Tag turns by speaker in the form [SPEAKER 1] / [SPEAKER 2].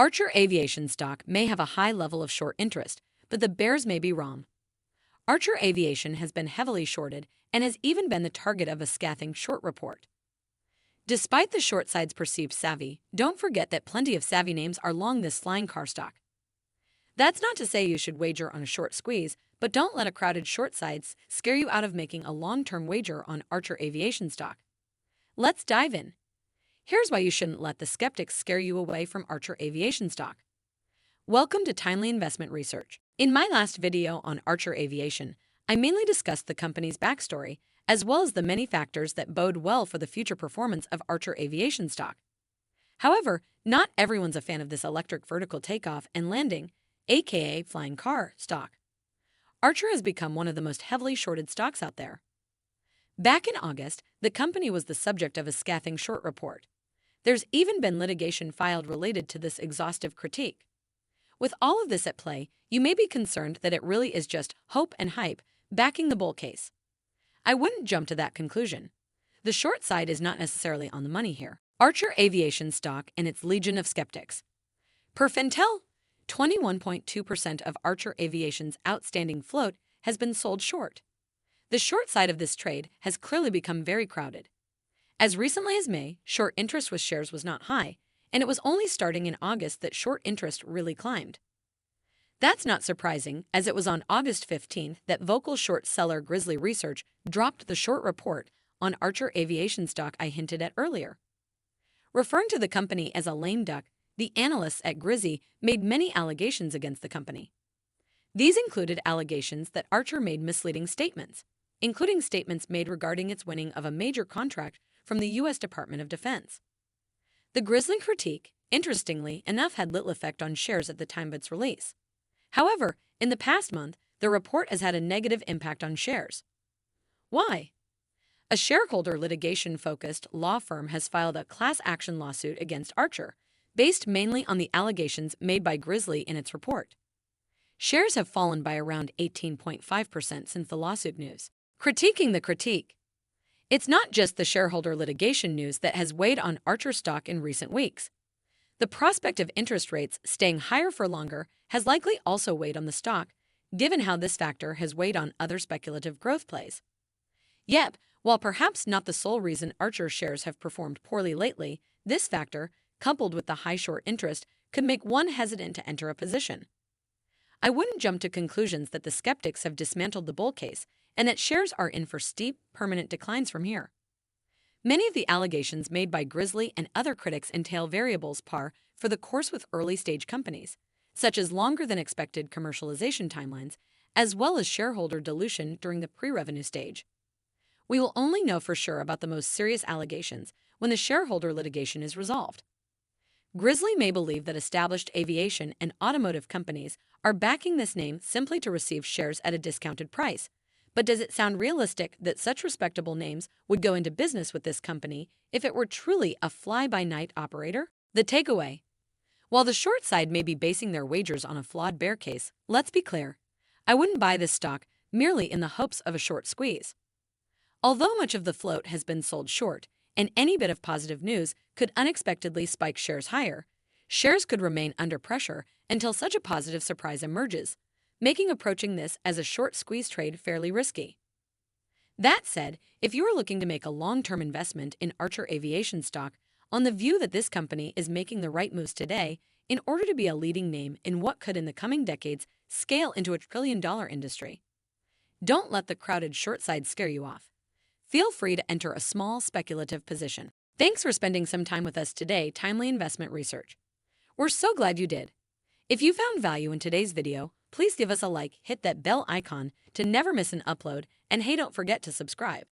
[SPEAKER 1] Archer Aviation stock may have a high level of short interest, but the bears may be wrong. Archer Aviation has been heavily shorted and has even been the target of a scathing short report. Despite the short side's perceived savvy, don't forget that plenty of savvy names are long this flying car stock. That's not to say you should wager on a short squeeze, but don't let a crowded short sides scare you out of making a long-term wager on Archer Aviation stock. Let's dive in. Here's why you shouldn't let the skeptics scare you away from Archer Aviation stock. Welcome to Timely Investment Research. In my last video on Archer Aviation, I mainly discussed the company's backstory, as well as the many factors that bode well for the future performance of Archer Aviation stock. However, not everyone's a fan of this electric vertical takeoff and landing, aka flying car, stock. Archer has become one of the most heavily shorted stocks out there. Back in August, the company was the subject of a scathing short report. There's even been litigation filed related to this exhaustive critique. With all of this at play, you may be concerned that it really is just hope and hype backing the bull case. I wouldn't jump to that conclusion. The short side is not necessarily on the money here. Archer Aviation stock and its legion of skeptics. Per Fintel, 21.2% of Archer Aviation's outstanding float has been sold short. The short side of this trade has clearly become very crowded. As recently as May, short interest with shares was not high, and it was only starting in August that short interest really climbed. That's not surprising, as it was on August 15th that vocal short seller Grizzly Research dropped the short report on Archer Aviation stock I hinted at earlier. Referring to the company as a lame duck, the analysts at Grizzly made many allegations against the company. These included allegations that Archer made misleading statements, including statements made regarding its winning of a major contract from the U.S. Department of Defense. The Grizzly critique, interestingly enough, had little effect on shares at the time of its release. However, in the past month, the report has had a negative impact on shares. Why? A shareholder litigation-focused law firm has filed a class action lawsuit against Archer, based mainly on the allegations made by Grizzly in its report. Shares have fallen by around 18.5% since the lawsuit news. Critiquing the critique. It's not just the shareholder litigation news that has weighed on Archer stock in recent weeks. The prospect of interest rates staying higher for longer has likely also weighed on the stock, given how this factor has weighed on other speculative growth plays. Yet, while perhaps not the sole reason Archer shares have performed poorly lately, this factor, coupled with the high short interest, could make one hesitant to enter a position. I wouldn't jump to conclusions that the skeptics have dismantled the bull case and that shares are in for steep, permanent declines from here. Many of the allegations made by Grizzly and other critics entail variables par for the course with early-stage companies, such as longer-than-expected commercialization timelines, as well as shareholder dilution during the pre-revenue stage. We will only know for sure about the most serious allegations when the shareholder litigation is resolved. Grizzly may believe that established aviation and automotive companies are backing this name simply to receive shares at a discounted price. But does it sound realistic that such respectable names would go into business with this company if it were truly a fly-by-night operator? The takeaway. While the short side may be basing their wagers on a flawed bear case, let's be clear. I wouldn't buy this stock merely in the hopes of a short squeeze. Although much of the float has been sold short, and any bit of positive news could unexpectedly spike shares higher, shares could remain under pressure until such a positive surprise emerges, making approaching this as a short squeeze trade fairly risky. That said, if you are looking to make a long-term investment in Archer Aviation stock on the view that this company is making the right moves today in order to be a leading name in what could in the coming decades scale into a trillion-dollar industry, don't let the crowded short side scare you off. Feel free to enter a small speculative position. Thanks for spending some time with us today, Timely Investment Research. We're so glad you did. If you found value in today's video, please give us a like, hit that bell icon to never miss an upload, and hey, don't forget to subscribe.